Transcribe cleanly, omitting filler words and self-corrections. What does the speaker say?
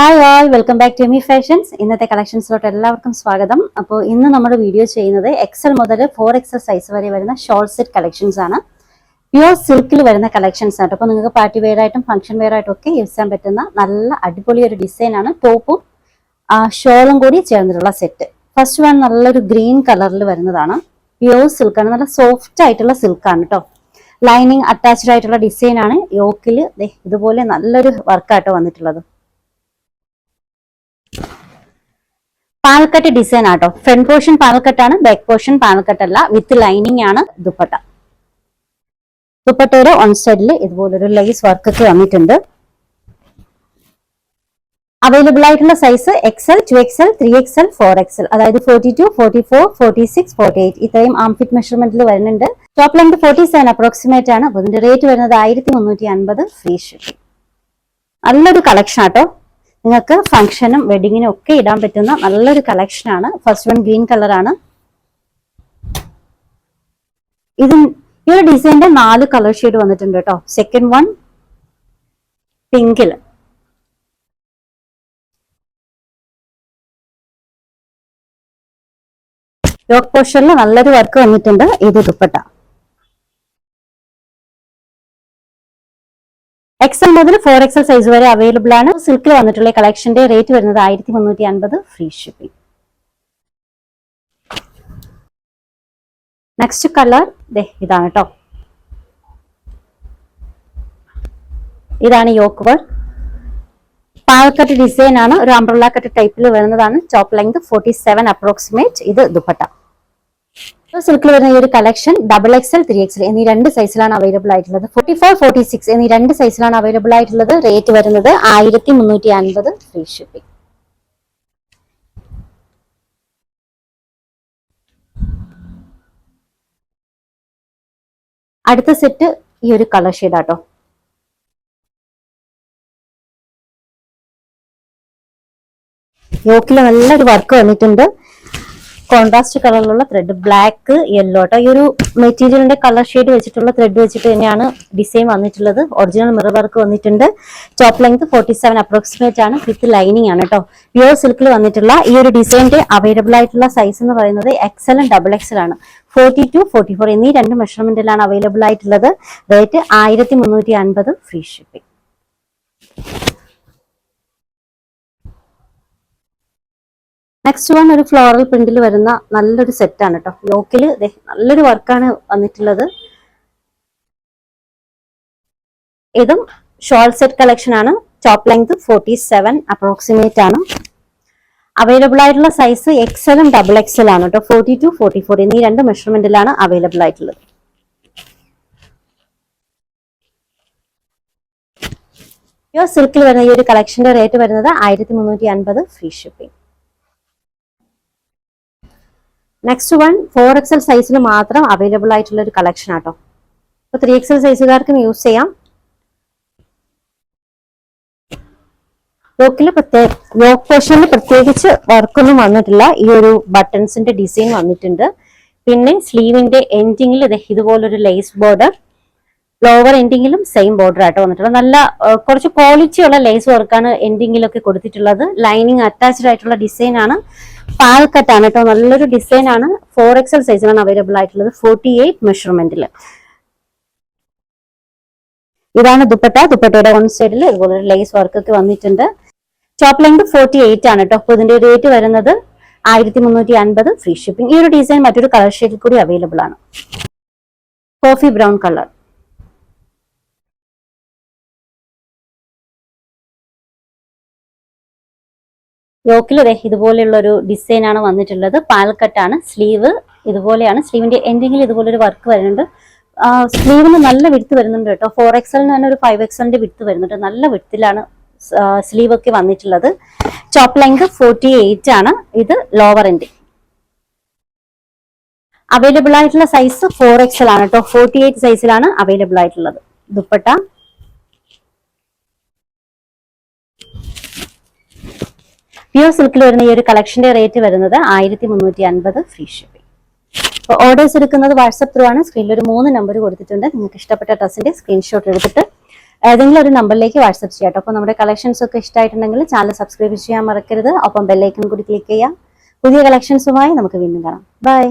Hi all, welcome back to Amy Fashions. ഇന്നത്തെ കളക്ഷൻസിലോട്ട് എല്ലാവർക്കും സ്വാഗതം. അപ്പോൾ ഇന്ന് നമ്മൾ വീഡിയോ ചെയ്യുന്നത് എക്സൽ മുതൽ 4XL സൈസ് വരെ വരുന്ന ഷോർട്ട് സെറ്റ് കളക്ഷൻസ് ആണ്. പ്യുവർ സിൽക്കിൽ വരുന്ന കളക്ഷൻസ് ആണ്. അപ്പോൾ നിങ്ങൾക്ക് പാർട്ടി വെയർ ആയിട്ടും ഫംഗ്ഷൻ വെയർ ആയിട്ടും ഒക്കെ യൂസ് ചെയ്യാൻ പറ്റുന്ന നല്ല അടിപൊളി ഒരു ഡിസൈൻ ആണ്. ടോപ്പും ഷോളും കൂടി ചേർന്നിട്ടുള്ള സെറ്റ്. ഫസ്റ്റ് വൺ നല്ലൊരു ഗ്രീൻ കളറിൽ വരുന്നതാണ്. പ്യുവർ സിൽക്കാണ്, നല്ല സോഫ്റ്റ് ആയിട്ടുള്ള സിൽക്കാണ് കേട്ടോ. ലൈനിങ് അറ്റാച്ച്ഡ് ആയിട്ടുള്ള ഡിസൈൻ ആണ്. യോക്കിൽ ഇതുപോലെ നല്ലൊരു വർക്കാട്ടോ വന്നിട്ടുള്ളത്. പാൽക്കട്ട് ഡിസൈൻ ആട്ടോ. ഫ്രണ്ട് പോർഷൻ പാൽക്കട്ടാണ്, ബാക്ക് പോർഷൻ പാൽക്കട്ടല്ല. വിത്ത് ലൈനിങ് ആണ് ദുപ്പട്ട. ദുപ്പട്ടയുടെ ഓൺ സൈഡിൽ ഇതുപോലൊരു ലൈസ് വർക്ക് ഒക്കെ വന്നിട്ടുണ്ട്. അവൈലബിൾ ആയിട്ടുള്ള size XL, 2XL, 3XL, 4XL, അതായത് 42, 44, 46, 48 ഇത്രയും ആംഫിറ്റ് മെഷർമെന്റിൽ വരുന്നുണ്ട്. ടോപ്പ് ലെങ്ത് 47 അപ്രോക്സിമേറ്റ് ആണ്. അപ്പോൾ ഇതിന്റെ റേറ്റ് വരുന്നത് 1350 ഫ്രീ ഷിപ്പിംഗ്. നല്ലൊരു കളക്ഷൻ ആട്ടോ. നിങ്ങൾക്ക് ഫംഗ്ഷനും വെഡിങ്ങിനും ഒക്കെ ഇടാൻ പറ്റുന്ന നല്ലൊരു കളക്ഷൻ ആണ്. ഫസ്റ്റ് വൺ ഗ്രീൻ കളർ ആണ്. ഈ ഒരു ഡിസൈനിന്റെ 4 കളർ ഷെയ്ഡ് വന്നിട്ടുണ്ട് കേട്ടോ. സെക്കൻഡ് വൺ പിങ്കിൽ, യോക്ക് പോർഷനിൽ നല്ലൊരു വർക്ക് വന്നിട്ടുണ്ട്. ഇത് ദുപ്പട്ട. XL മുതൽ 4XL സൈസ് വരെ അവൈലബിൾ ആണ്. സിൽക്കിൽ വന്നിട്ടുള്ള കളക്ഷന്റെ റേറ്റ് വരുന്നത് 1350 ഫ്രീ ഷിപ്പിംഗ്. നെക്സ്റ്റ് കളർ ഇതാണ് കേട്ടോ. ഇതാണ് യോക്ക് വർക്ക്. പാൽക്കട്ട് ഡിസൈൻ ആണ്. ഒരു അംബ്രല്ല കട്ട് ടൈപ്പിൽ വരുന്നതാണ്. Top length 47 approximate. ഇത് ദുപ്പട്ട. സിൽക്കിൽ വരുന്ന ഈ ഒരു കളക്ഷൻ XXL, 3XL എന്നീ 2 സൈസിലാണ് അവൈലബിൾ ആയിട്ടുള്ളത്. 44, 46 എന്നീ 2 സൈസിലാണ് അവൈലബിൾ ആയിട്ടുള്ളത്. റേറ്റ് വരുന്നത് 1350 ഫ്രീ ഷിപ്പിംഗ്. അടുത്ത സെറ്റ് ഈ ഒരു കളർ ഷെയ്ഡ് ആട്ടോ. യോക്കിൽ നല്ലൊരു വർക്ക് വന്നിട്ടുണ്ട്. കോൺട്രാസ്റ്റ് കളറിലുള്ള ത്രെഡ്, ബ്ലാക്ക്, യെല്ലോ കേട്ടോ. ഈ ഒരു മെറ്റീരിയലിന്റെ കളർ ഷെയ്ഡ് വെച്ചിട്ടുള്ള ത്രെഡ് വെച്ചിട്ട് തന്നെയാണ് ഡിസൈൻ വന്നിട്ടുള്ളത്. ഒറിജിനൽ മിറർ വർക്ക് വന്നിട്ടുണ്ട്. ടോപ്പ് ലെങ്ത് 47 അപ്രോക്സിമേറ്റ് ആണ്. വിത്ത് ലൈനിങ് ആണ് കേട്ടോ. പ്യുവർ സിൽക്കിൽ വന്നിട്ടുള്ള ഈ ഒരു ഡിസൈനിന്റെ അവൈലബിൾ ആയിട്ടുള്ള സൈസ് എന്ന് പറയുന്നത് XL ഉം XXL ആണ്. 42, 44 എന്നീ 2 മെഷർമെന്റിലാണ് അവൈലബിൾ ആയിട്ടുള്ളത്. Rate 1350 free shipping. Next one ഒരു ഫ്ലോറൽ പ്രിന്റിൽ വരുന്ന നല്ലൊരു സെറ്റ് ആണ് കേട്ടോ. യോക്കിൽ നല്ലൊരു വർക്കാണ് വന്നിട്ടുള്ളത്. ഇതും ഷോർട്ട് സെറ്റ് കളക്ഷൻ ആണ്. ടോപ്പ് ലെങ്ത് 47 അപ്രോക്സിമേറ്റ് ആണ്. അവൈലബിൾ ആയിട്ടുള്ള സൈസ് XL ഉം XXL ആണ് കേട്ടോ. 42, 44 എന്നീ 2 മെഷർമെന്റിലാണ് അവൈലബിൾ ആയിട്ടുള്ളത്. പ്യുവർ സിൽക്കിൽ വരുന്ന ഈ ഒരു കളക്ഷന്റെ റേറ്റ് വരുന്നത് 1350 free shipping. Next one 4XL സൈസിൽ മാത്രം അവൈലബിൾ ആയിട്ടുള്ള ഒരു കളക്ഷൻ ആട്ടോ. ഇപ്പൊ 3XL സൈസുകാർക്കും യൂസ് ചെയ്യാം. യോക്ക് പോർഷനിൽ പ്രത്യേകിച്ച് വർക്കൊന്നും വന്നിട്ടില്ല. ഈ ഒരു ബട്ടൺസിന്റെ ഡിസൈൻ വന്നിട്ടുണ്ട്. പിന്നെ സ്ലീവിന്റെ എൻഡിങ്ങിൽ ഇതുപോലൊരു ലേസ് ബോർഡർ, ലോവർ എൻഡിങ്ങിലും സെയിം ബോർഡർ ആയിട്ട് വന്നിട്ടുള്ളത്. നല്ല കുറച്ച് ക്വാളിറ്റി ഉള്ള ലേസ് വർക്കാണ് എൻഡിങ്ങിലൊക്കെ കൊടുത്തിട്ടുള്ളത്. ലൈനിങ് അറ്റാച്ച്ഡ് ആയിട്ടുള്ള ഡിസൈൻ ആണ്. പാൽക്കട്ട് ആണ് കേട്ടോ. നല്ലൊരു ഡിസൈൻ ആണ്. 4XL സൈസിലാണ് അവൈലബിൾ ആയിട്ടുള്ളത്. 48 മെഷർമെന്റിൽ. ഇതാണ് ദുപ്പട്ട. ദുപ്പട്ടയുടെ വൺ സൈഡിൽ ഇതുപോലെ ലേസ് വർക്ക് ഒക്കെ വന്നിട്ടുണ്ട്. ടോപ്പ് ലെങ്ത് 48 ആണ് കേട്ടോ. അപ്പൊ ഇതിന്റെ റേറ്റ് വരുന്നത് 1350 ഫ്രീ ഷിപ്പിംഗ്. ഈ ഒരു ഡിസൈൻ മറ്റൊരു കളർ ഷെയ്ഡിൽ കൂടി അവൈലബിൾ ആണ്. Coffee brown colour. യോക്കിൽ ഇതുപോലെയുള്ള ഒരു ഡിസൈൻ ആണ് വന്നിട്ടുള്ളത്. പാൽക്കട്ടാണ്. സ്ലീവ് ഇതുപോലെയാണ്. സ്ലീവിന്റെ എൻഡിങ്ങിൽ ഇതുപോലൊരു വർക്ക് വരുന്നുണ്ട്. സ്ലീവിന് നല്ല വിഡ്ത്ത് വരുന്നുണ്ട് കേട്ടോ. 4XL തന്നെ ഒരു 5XLന്റെ വിഡ്ത്ത് വരുന്നുണ്ട്. നല്ല വിഡ്ത്തിലാണ് സ്ലീവ് ഒക്കെ വന്നിട്ടുള്ളത്. ടോപ്പ് ലെങ്ത് 48 ആണ്. ഇത് ലോവർ എൻഡിങ്. അവൈലബിൾ ആയിട്ടുള്ള സൈസ് 4XL ആണ് കേട്ടോ. 48 സൈസിലാണ് അവൈലബിൾ ആയിട്ടുള്ളത്. ദുപ്പട്ട. പ്യുവർ സിൽക്കിൽ വരുന്ന ഈ ഒരു കളക്ഷന്റെ റേറ്റ് വരുന്നത് 1350 ഫ്രീ ഷിപ്പിംഗ്. അപ്പോൾ ഓർഡേഴ്സ് എടുക്കുന്നത് വാട്സ്ആപ്പ് ത്രൂ ആണ്. സ്ക്രീനിൽ ഒരു 3 നമ്പർ കൊടുത്തിട്ടുണ്ട്. നിങ്ങൾക്ക് ഇഷ്ടപ്പെട്ട ഡ്രസ്സിന്റെ സ്ക്രീൻഷോട്ട് എടുത്തിട്ട് ഏതെങ്കിലും ഒരു നമ്പറിലേക്ക് വാട്സപ്പ് ചെയ്യാം. അപ്പോൾ നമ്മുടെ കളക്ഷൻസ് ഒക്കെ ഇഷ്ടമായിട്ടുണ്ടെങ്കിൽ ചാനൽ സബ്സ്ക്രൈബ് ചെയ്യാൻ മറക്കരുത്. ഒപ്പം ബെല്ലൈക്കൺ കൂടി ക്ലിക്ക് ചെയ്യാം. പുതിയ കളക്ഷൻസുമായി നമുക്ക് വീണ്ടും കാണാം. ബൈ.